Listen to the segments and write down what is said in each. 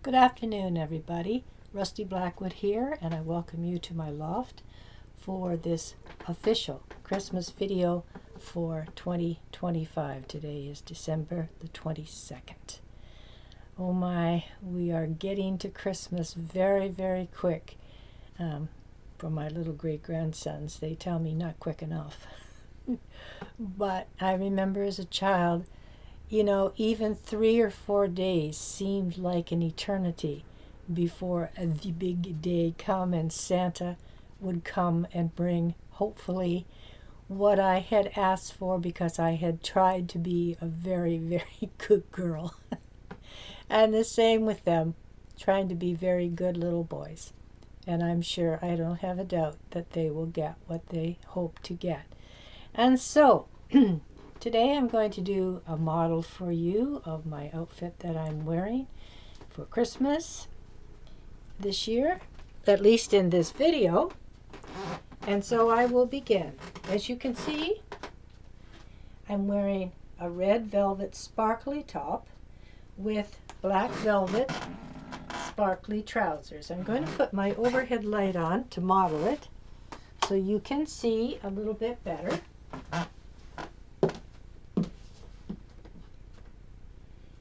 Good afternoon, everybody. Rusty Blackwood here, and I welcome you to my loft for this official Christmas video for 2025. Today is December the 22nd. Oh my, we are getting to Christmas very, very quick. For my little great-grandsons, they tell me not quick enough. But I remember as a child, even 3 or 4 days seemed like an eternity before the big day come and Santa would come and bring, hopefully, what I had asked for because I had tried to be a very, very good girl. And the same with them, trying to be very good little boys. And I'm sure, I don't have a doubt, that they will get what they hope to get. And so, today I'm going to do a model for you of my outfit that I'm wearing for Christmas this year, at least in this video. And so I will begin. As you can see, I'm wearing a red velvet sparkly top with black velvet sparkly trousers. I'm going to put my overhead light on to model it so you can see a little bit better.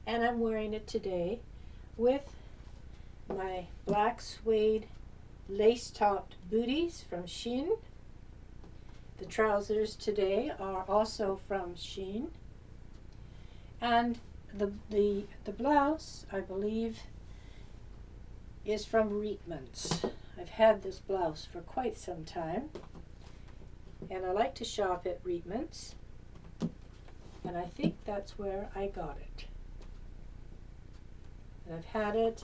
And I'm wearing it today with my black suede lace-topped booties from Shein. The trousers today are also from Shein. And the blouse, I believe, is from Reitman's. I've had this blouse for quite some time, and I like to shop at Reitman's, and I think that's where I got it. And I've had it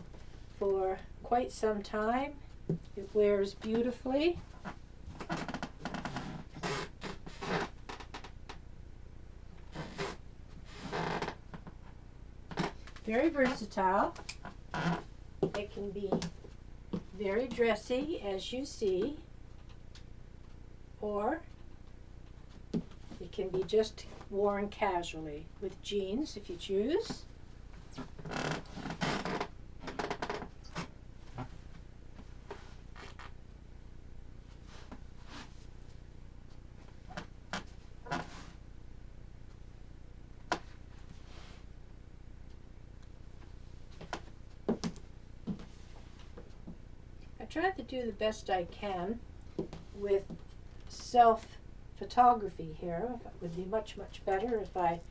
for quite some time. It wears beautifully. Very versatile. It can be very dressy, as you see, or it can be just worn casually with jeans if you choose. I tried to do the best I can with self-photography here. It would be much, much better if I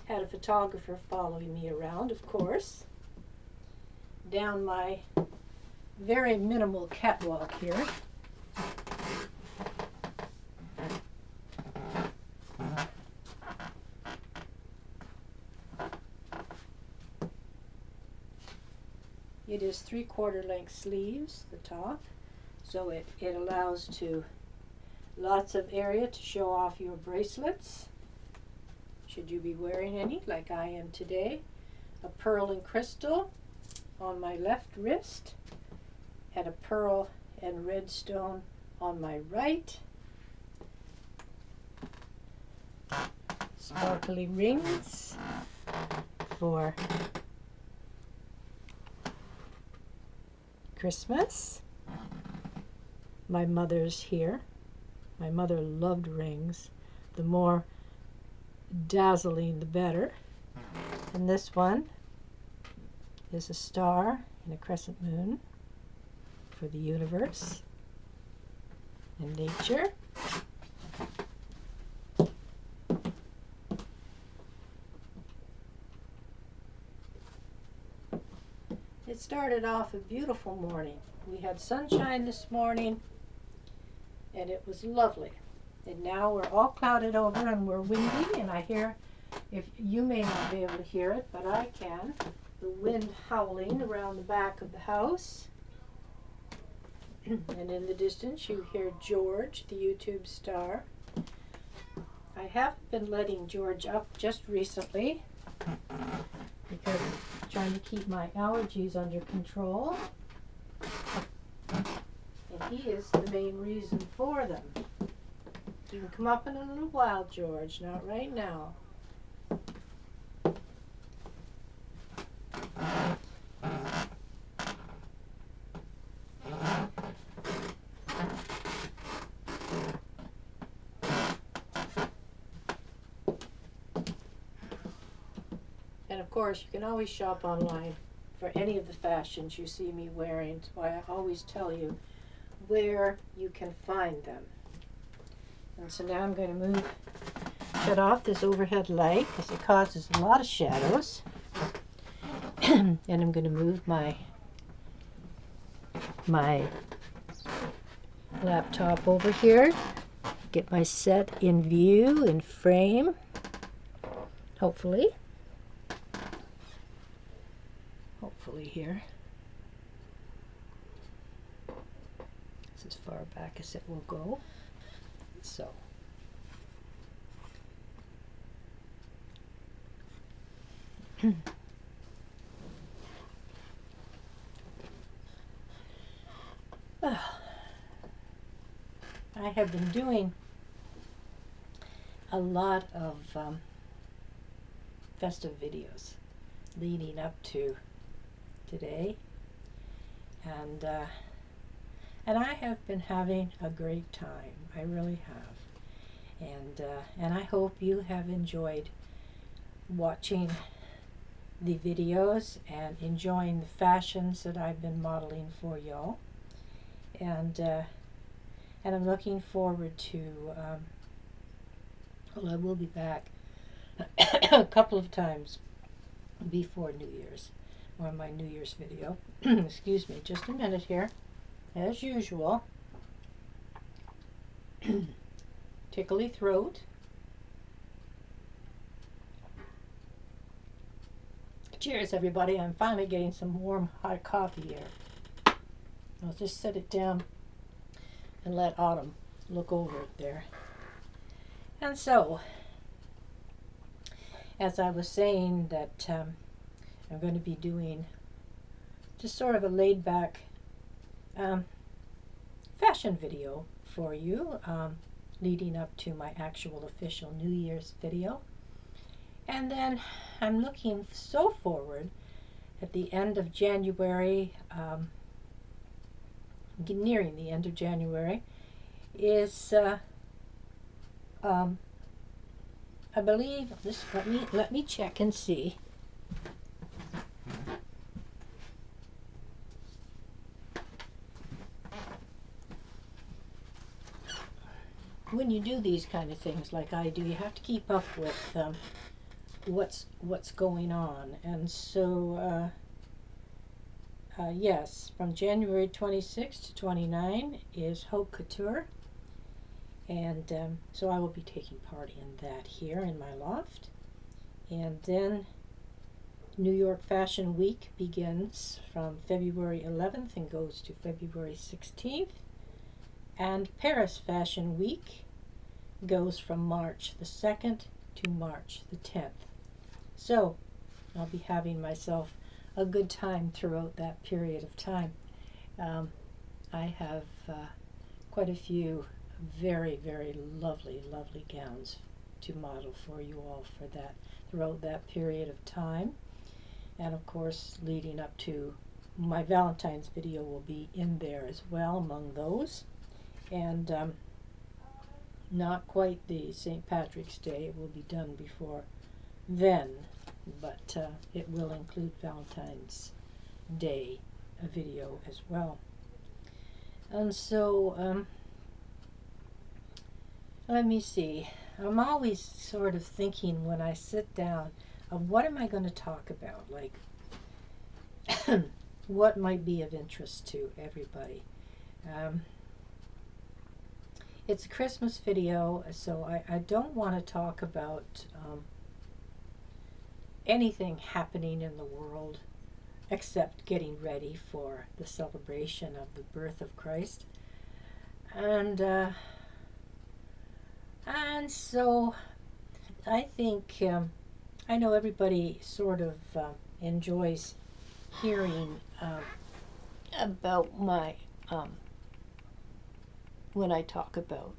had a photographer following me around, of course, down my very minimal catwalk here. It is 3/4 length sleeves, the top, so it allows to lots of area to show off your bracelets, should you be wearing any, like I am today. A pearl and crystal on my left wrist, and a pearl and red stone on my right. Sparkly rings for Christmas. My mother's here. My mother loved rings. The more dazzling, the better. And this one is a star and a crescent moon for the universe and nature. It started off a beautiful morning. We had sunshine this morning, and it was lovely. And now we're all clouded over and we're windy, and I hear, if you may not be able to hear it, but I can, the wind howling around the back of the house. And in the distance you hear George, the YouTube star. I haven't been letting George up just recently because I'm trying to keep my allergies under control. And he is the main reason for them. You can come up in a little while, George, not right now. And of course, you can always shop online for any of the fashions you see me wearing. That's why I always tell you where you can find them. And so now I'm going to shut off this overhead light because it causes a lot of shadows. And I'm going to move my laptop over here, get my set in view, in frame, hopefully here. This is as far back as it will go. So I have been doing a lot of festive videos leading up to today, and I have been having a great time. I really have, and I hope you have enjoyed watching the videos and enjoying the fashions that I've been modeling for y'all, and I'm looking forward to well, I will be back a couple of times before New Year's, or my New Year's video. Excuse me, just a minute here. As usual, tickly throat. Cheers, everybody. I'm finally getting some warm, hot coffee here. I'll just set it down and let Autumn look over it there. And so, as I was saying, that I'm going to be doing just sort of a laid-back fashion video for you, leading up to my actual official New Year's video. And then I'm looking so forward at the end of January, nearing the end of January, is I believe this. Let me check and see. When you do these kind of things like I do, you have to keep up with what's going on, and so yes, from January 26 to 29 is Haute Couture, and so I will be taking part in that here in my loft. And then New York Fashion Week begins from February 11th and goes to February 16th, and Paris Fashion Week goes from March the 2nd to March the 10th. So I'll be having myself a good time throughout that period of time. I have quite a few very, very lovely gowns to model for you all for that throughout that period of time. And of course, leading up to my Valentine's video will be in there as well among those. And not quite the St. Patrick's Day, it will be done before then, but it will include Valentine's Day a video as well. And so let me see. I'm always sort of thinking when I sit down of what am I going to talk about, like what might be of interest to everybody. It's a Christmas video, so I don't want to talk about anything happening in the world except getting ready for the celebration of the birth of Christ. And so I think I know everybody sort of enjoys hearing about my when I talk about,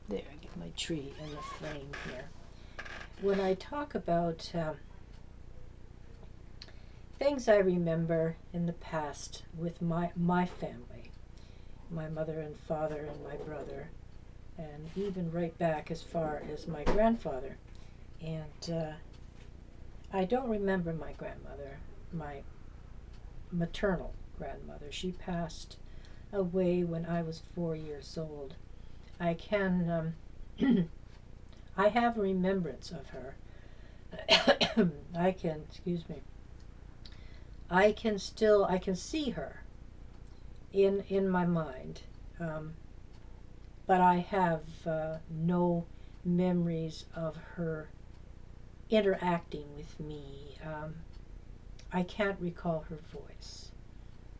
there, I get my tree in the frame here. When I talk about things I remember in the past with my family, my mother and father and my brother, and even right back as far as my grandfather. And I don't remember my grandmother, my maternal grandmother. She passed away when I was 4 years old. I can, I have remembrance of her. I can, excuse me, I can see her in my mind, but I have no memories of her interacting with me. I can't recall her voice.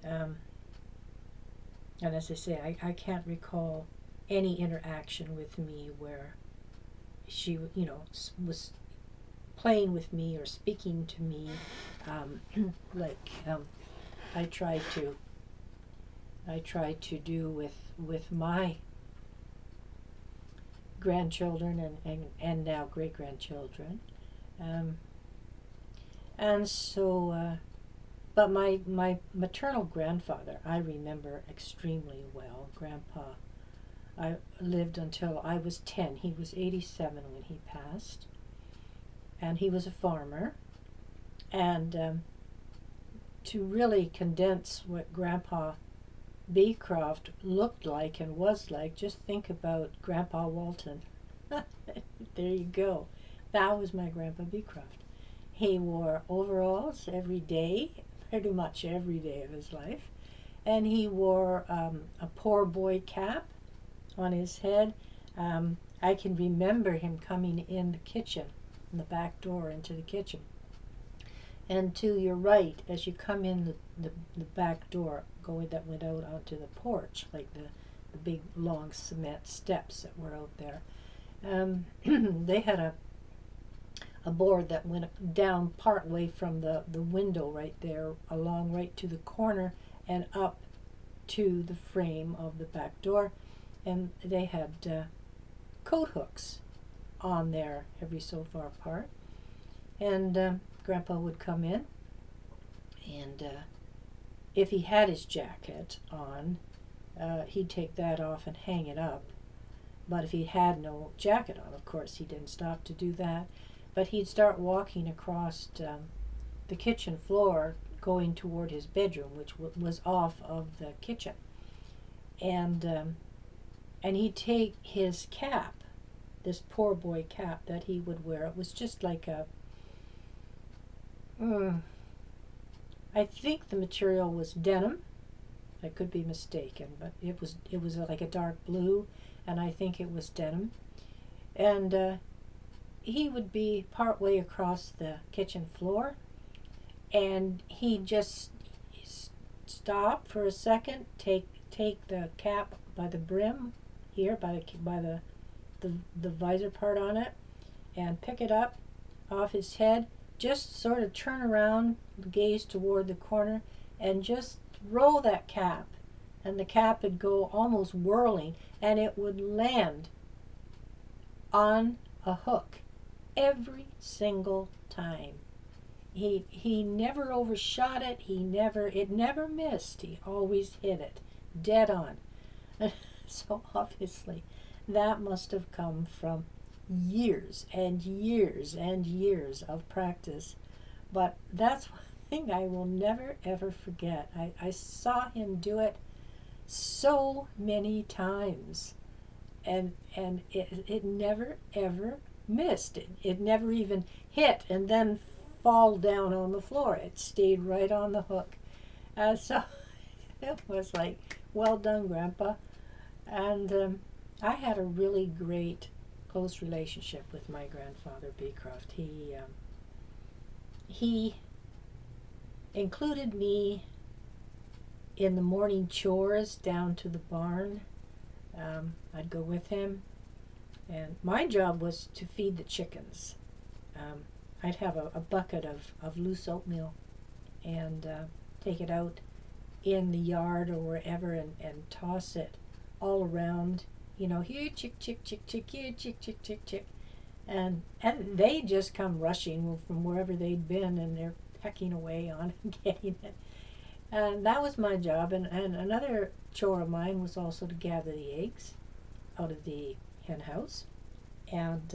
And as I say, I can't recall any interaction with me where she, was playing with me or speaking to me, like I try to do with my grandchildren and now great grandchildren, and so. But my maternal grandfather, I remember extremely well. Grandpa, I lived until I was 10. He was 87 when he passed. And he was a farmer. And to really condense what Grandpa Beecroft looked like and was like, just think about Grandpa Walton. There you go. That was my Grandpa Beecroft. He wore overalls every day, pretty much every day of his life, and he wore a poor boy cap on his head. I can remember him coming in the kitchen, in the back door into the kitchen, and to your right, as you come in the back door, that went out onto the porch, like the big long cement steps that were out there, they had a board that went down part way from the window right there, along right to the corner and up to the frame of the back door. And they had coat hooks on there every so far apart. And Grandpa would come in, and if he had his jacket on, he'd take that off and hang it up. But if he had no jacket on, of course, he didn't stop to do that. But he'd start walking across the kitchen floor, going toward his bedroom, which was off of the kitchen. And he'd take his cap, this poor boy cap that he would wear. It was just like I think the material was denim. I could be mistaken, but it was like a dark blue, and I think it was denim. And he would be part way across the kitchen floor, and he'd just stop for a second, take the cap by the brim here, by the visor part on it, and pick it up off his head, just sort of turn around, gaze toward the corner, and just throw that cap, and the cap would go almost whirling, and it would land on a hook every single time. He never overshot it. It never missed. He always hit it dead on. So obviously that must have come from years and years and years of practice. But that's one thing I will never ever forget. I saw him do it so many times, and it never ever missed. It never even hit and then fall down on the floor. It stayed right on the hook. So it was like, well done, Grandpa. And I had a really great close relationship with my grandfather Beecroft. He included me in the morning chores down to the barn. I'd go with him, and my job was to feed the chickens. I'd have a bucket of loose oatmeal and take it out in the yard or wherever and toss it all around. Here, chick, chick, chick, chick, here, chick, chick, chick, chick. And they just come rushing from wherever they'd been, and they're pecking away on and getting it. And that was my job. And another chore of mine was also to gather the eggs out of the hen house. And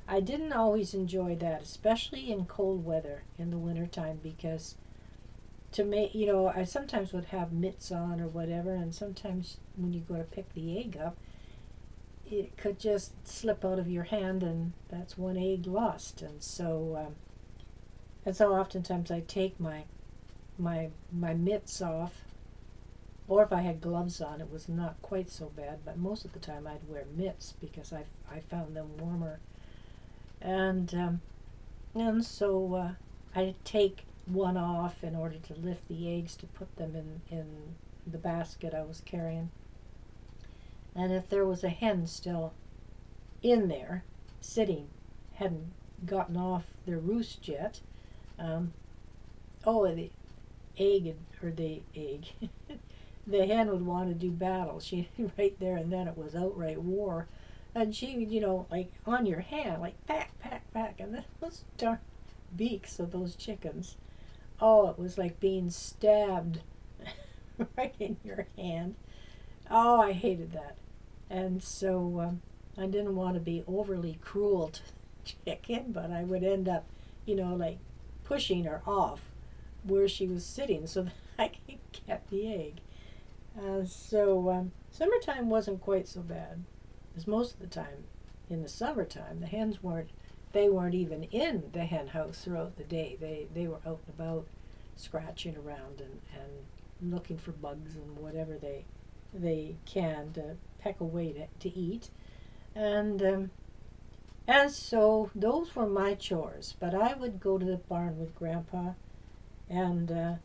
I didn't always enjoy that, especially in cold weather in the wintertime, because to make, I sometimes would have mitts on or whatever, and sometimes when you go to pick the egg up, it could just slip out of your hand, and that's one egg lost. And so oftentimes I take my mitts off, or if I had gloves on, it was not quite so bad. But most of the time I'd wear mitts because I found them warmer, and I'd take one off in order to lift the eggs to put them in the basket I was carrying. And if there was a hen still in there, sitting, hadn't gotten off their roost yet, the egg, or the egg, the hen would want to do battle. She right there and then it was outright war, and she would, like on your hand, like pack, pack, pack, and then those darn beaks of those chickens. Oh, it was like being stabbed right in your hand. Oh, I hated that. And so I didn't want to be overly cruel to the chicken, but I would end up, like pushing her off where she was sitting so that I could get the egg. Summertime wasn't quite so bad, because most of the time in the summertime the hens weren't even in the hen house throughout the day. They were out and about, scratching around and looking for bugs and whatever they can to peck away to eat. And so those were my chores. But I would go to the barn with Grandpa and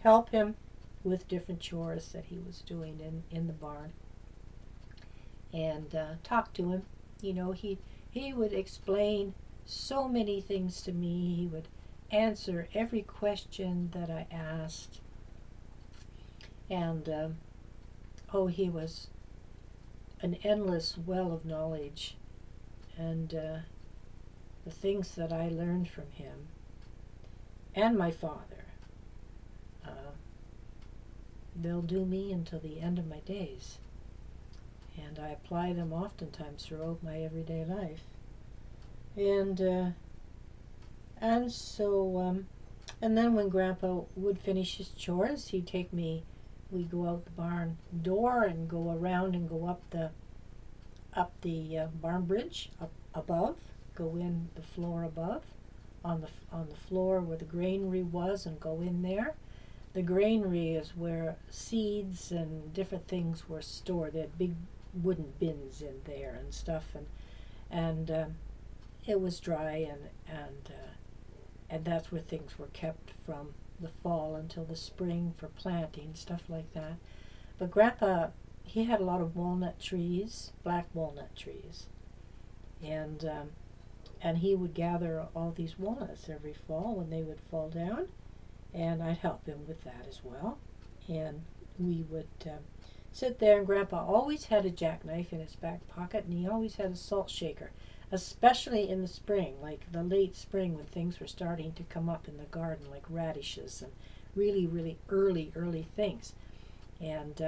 help him with different chores that he was doing in the barn, and talk to him. He would explain so many things to me. He would answer every question that I asked. And he was an endless well of knowledge, and the things that I learned from him and my father, they'll do me until the end of my days, and I apply them oftentimes throughout my everyday life. And then when Grandpa would finish his chores, he'd take me. We'd go out the barn door and go around and go up the barn bridge up above, go in the floor above, on the floor where the granary was, and go in there. The granary is where seeds and different things were stored. They had big wooden bins in there and stuff, and it was dry, and that's where things were kept from the fall until the spring for planting, stuff like that. But Grandpa, he had a lot of walnut trees, black walnut trees, and he would gather all these walnuts every fall when they would fall down, and I'd help him with that as well. And we would sit there, and Grandpa always had a jackknife in his back pocket, and he always had a salt shaker, especially in the spring, like the late spring when things were starting to come up in the garden, like radishes and really, really early things. And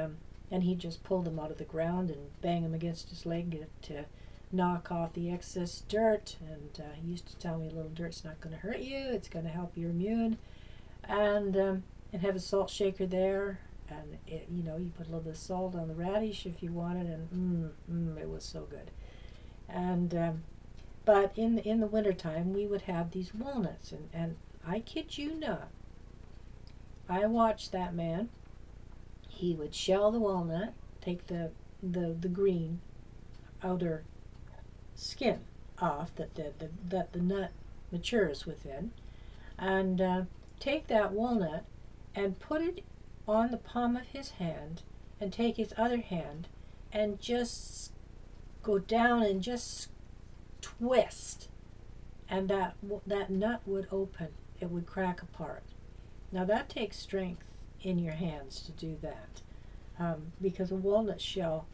he'd just pull them out of the ground and bang them against his leg to knock off the excess dirt. And he used to tell me, a little dirt's not going to hurt you, it's going to help your immune. And have a salt shaker there, and you put a little bit of salt on the radish if you wanted, and it was so good. And but in the wintertime we would have these walnuts, and I kid you not, I watched that man. He would shell the walnut, take the green outer skin off that the nut matures within, and take that walnut and put it on the palm of his hand, and take his other hand and just go down and just twist, and that nut would open. It would crack apart. Now that takes strength in your hands to do that, because a walnut shell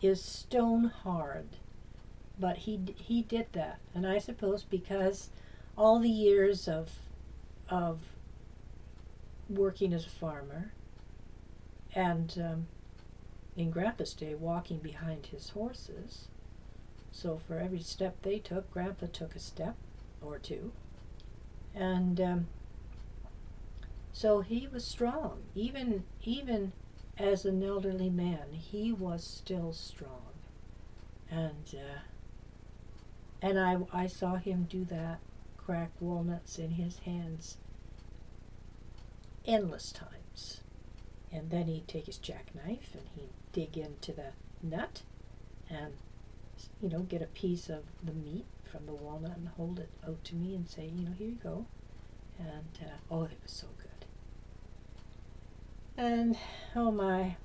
is stone hard. But he did that, and I suppose because all the years of working as a farmer, and in Grandpa's day walking behind his horses, So for every step they took, Grandpa took a step or two. And so he was strong. Even as an elderly man, he was still strong. And I saw him do that, crack walnuts in his hands endless times. And then he'd take his jackknife and he'd dig into the nut and, get a piece of the meat from the walnut and hold it out to me and say, here you go. And, oh, it was so good. And, oh my,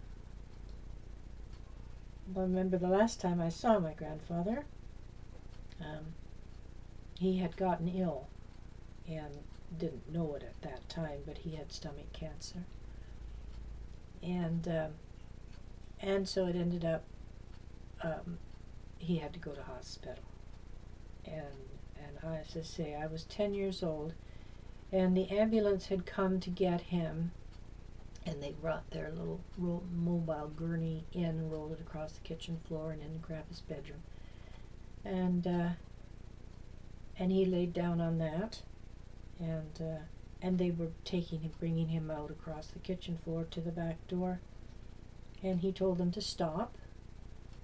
I remember the last time I saw my grandfather, he had gotten ill and didn't know it at that time, but he had stomach cancer. And so it ended up, he had to go to hospital. And I, as I say, I was 10 years old, and the ambulance had come to get him, and they brought their little mobile gurney in and rolled it across the kitchen floor and into Grandpa's bedroom. And he laid down on that, and they were bringing him out across the kitchen floor to the back door, and he told them to stop,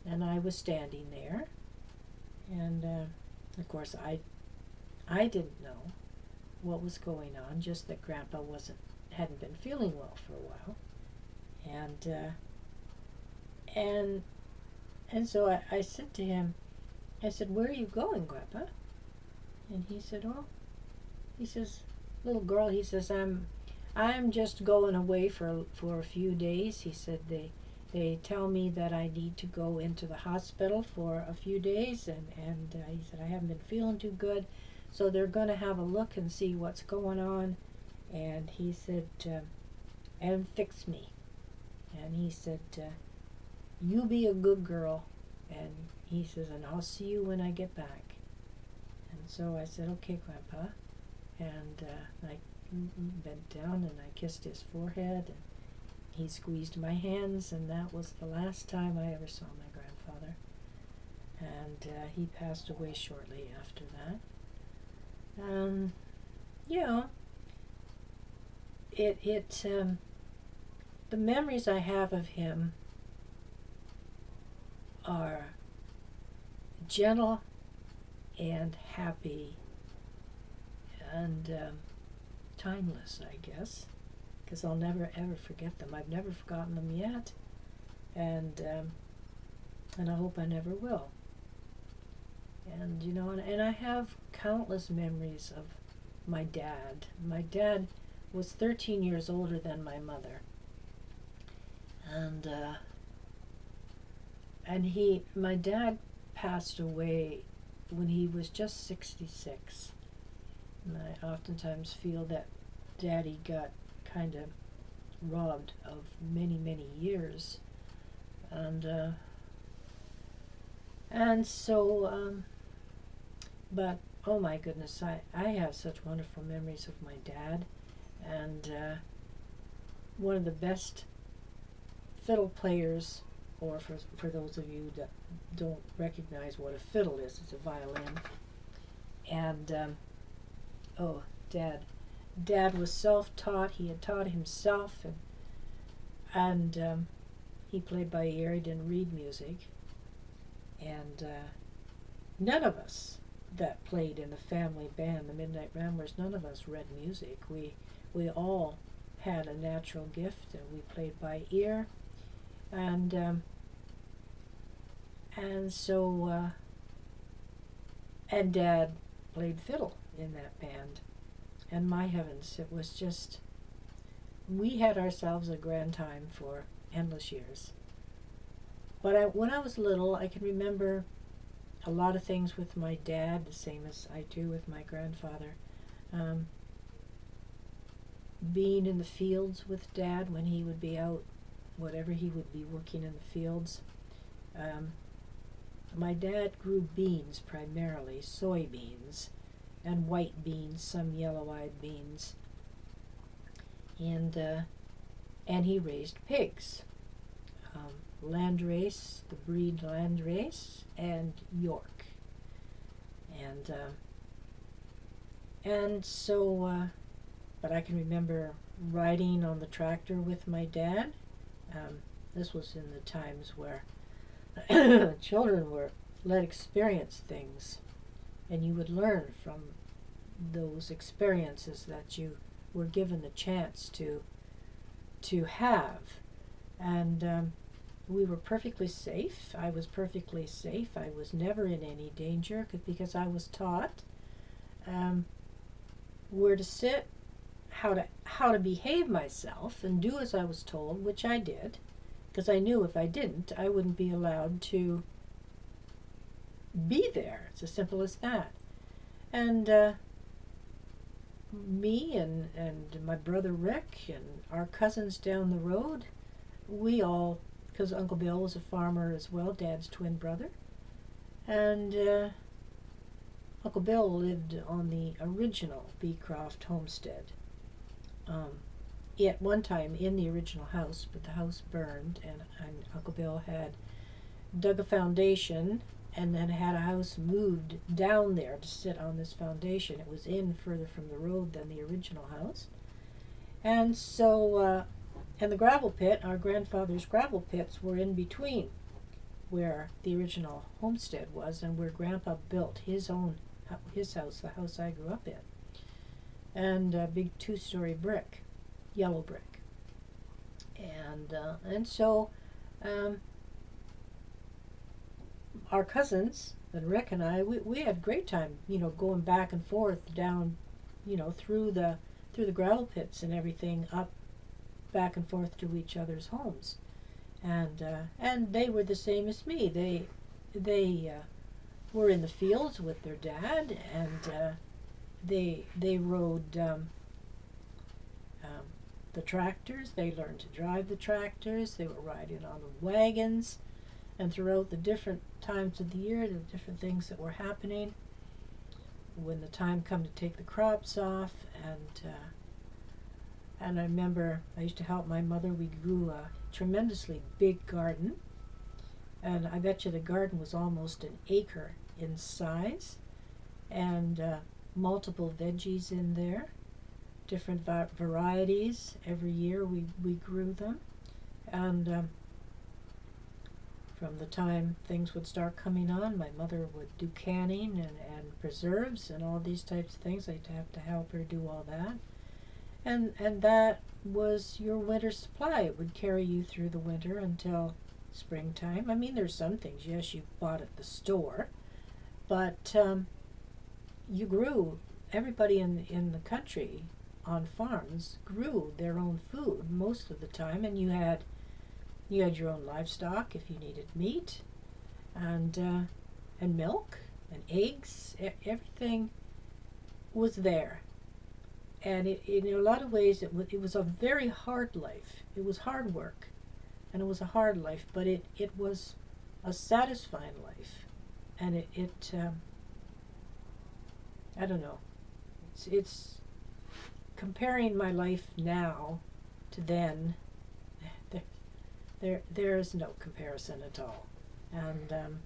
and I was standing there, and of course I didn't know what was going on, just that Grandpa hadn't been feeling well for a while, and so I said to him, I said, "Where are you going, Grandpa?" And he said, he says, "Little girl," he says, I'm just going away for a few days." He said, they tell me that I need to go into the hospital for a few days, and he said, "I haven't been feeling too good, so they're going to have a look and see what's going on." And he said, "And fix me." And he said, "You be a good girl." And he says, "And I'll see you when I get back." And so I said, "Okay, Grandpa." And I bent down and I kissed his forehead, and he squeezed my hands, and that was the last time I ever saw my grandfather. And he passed away shortly after that. The memories I have of him are gentle and happy and timeless, I guess, because I'll never ever forget them. I've never forgotten them yet, and I hope I never will. And and I have countless memories of my dad. My dad was 13 years older than my mother, and my dad passed away when he was just 66. And I oftentimes feel that Daddy got kind of robbed of many, many years. And so, but oh my goodness, I have such wonderful memories of my dad, and one of the best fiddle players, or for those of you that don't recognize what a fiddle is, it's a violin. And Dad was self-taught. He had taught himself, and he played by ear. He didn't read music, and none of us that played in the family band, the Midnight Ramblers, none of us read music. We all had a natural gift, and we played by ear, and so and Dad played fiddle in that band, and my heavens, it was just, we had ourselves a grand time for endless years. But when I was little, I can remember a lot of things with my dad, the same as I do with my grandfather. Being in the fields with Dad when he would be out, whatever he would be working in the fields. My dad grew beans primarily, soybeans, and white beans, some yellow-eyed beans. And he raised pigs. Landrace, the breed Landrace, and York. And so, but I can remember riding on the tractor with my dad. This was in the times where children were let experience things, and you would learn from those experiences that you were given the chance to have. And we were perfectly safe. I was perfectly safe. I was never in any danger because I was taught where to sit, how to behave myself, and do as I was told, which I did, because I knew if I didn't, I wouldn't be allowed to be there. It's as simple as that. And me and my brother Rick and our cousins down the road, we all, because Uncle Bill was a farmer as well, Dad's twin brother, and Uncle Bill lived on the original Beecroft homestead. At one time in the original house, but the house burned, and Uncle Bill had dug a foundation and then had a house moved down there to sit on this foundation. It was in further from the road than the original house. And so, and the gravel pit, our grandfather's gravel pits were in between where the original homestead was and where Grandpa built his house, the house I grew up in. And a big 2-story brick, yellow brick. And so our cousins and Rick and I, we had a great time, going back and forth down, through the gravel pits and everything, up back and forth to each other's homes. And they were the same as me. They were in the fields with their dad, and they rode the tractors. They learned to drive the tractors. They were riding on the wagons, and throughout the different times of the year, the different things that were happening. When the time come to take the crops off, and I remember I used to help my mother. We grew a tremendously big garden, and I bet you the garden was almost an acre in size, and multiple veggies in there, different varieties. Every year we grew them, and from the time things would start coming on, my mother would do canning and preserves and all these types of things. I'd have to help her do all that. And that was your winter supply. It would carry you through the winter until springtime. I mean, there's some things, yes, you bought at the store, but you grew. Everybody in the country on farms grew their own food most of the time, and you had your own livestock if you needed meat, and milk and eggs. Everything was there. And in a lot of ways, it was a very hard life. It was hard work, and it was a hard life, but it was a satisfying life. And it I don't know. It's comparing my life now to then. There is no comparison at all. And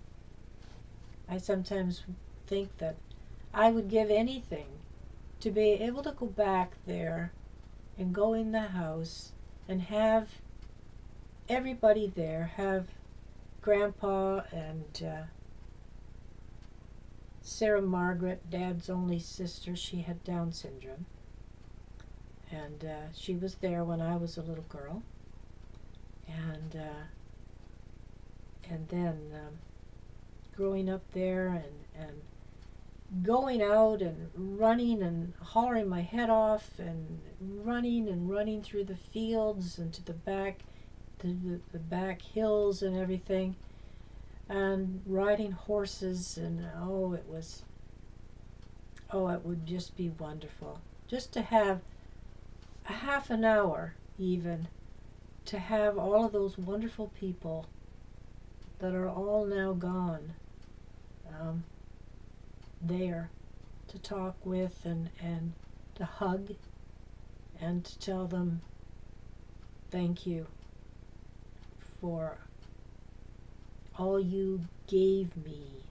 I sometimes think that I would give anything to be able to go back there and go in the house and have everybody there, have Grandpa and Sarah Margaret, Dad's only sister. She had Down syndrome, and she was there when I was a little girl. And then growing up there and going out and running and hollering my head off and running through the fields and to the back hills and everything, and riding horses, and it would just be wonderful just to have a half an hour, even, to have all of those wonderful people that are all now gone there to talk with and to hug and to tell them thank you for all you gave me,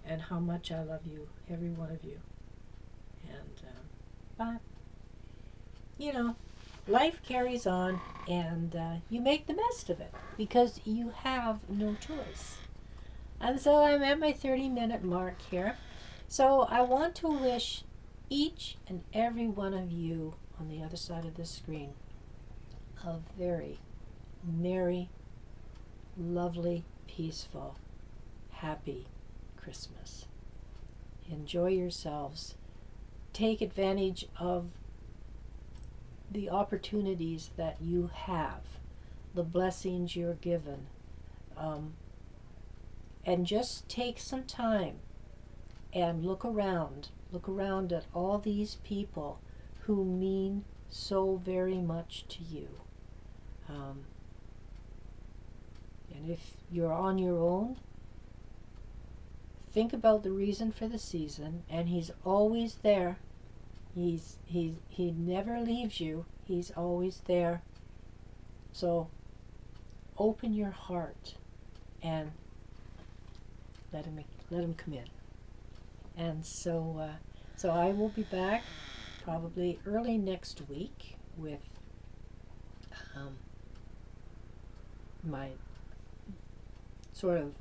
and how much I love you, every one of you. And but you know, life carries on, and you make the best of it because you have no choice. And so I'm at my 30-minute mark here. So I want to wish each and every one of you on the other side of the screen a very merry, lovely, peaceful, happy Christmas. Enjoy yourselves. Take advantage of the opportunities that you have, the blessings you're given, and just take some time and look around at all these people who mean so very much to you. And if you're on your own, think about the reason for the season, and he's always there. He never leaves you. He's always there. So open your heart and let him come in. And so I will be back probably early next week with my sort of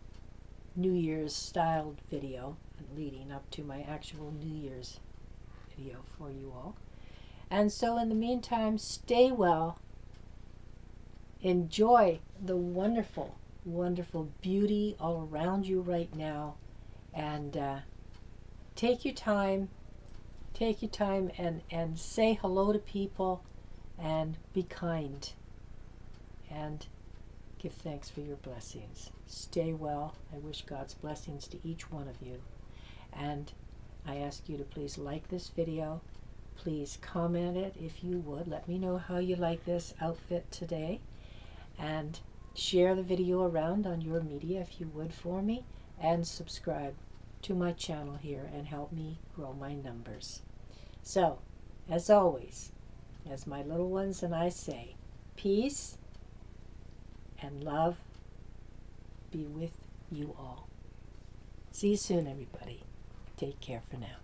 New Year's styled video leading up to my actual New Year's video for you all. And so in the meantime, stay well. Enjoy the wonderful, wonderful beauty all around you right now. And take your time and say hello to people and be kind and give thanks for your blessings. Stay well. I wish God's blessings to each one of you. And I ask you to please like this video. Please comment it if you would. Let me know how you like this outfit today. And share the video around on your media if you would for me. And subscribe to my channel here and help me grow my numbers. So, as always, as my little ones and I say, peace and love be with you all. See you soon, everybody. Take care for now.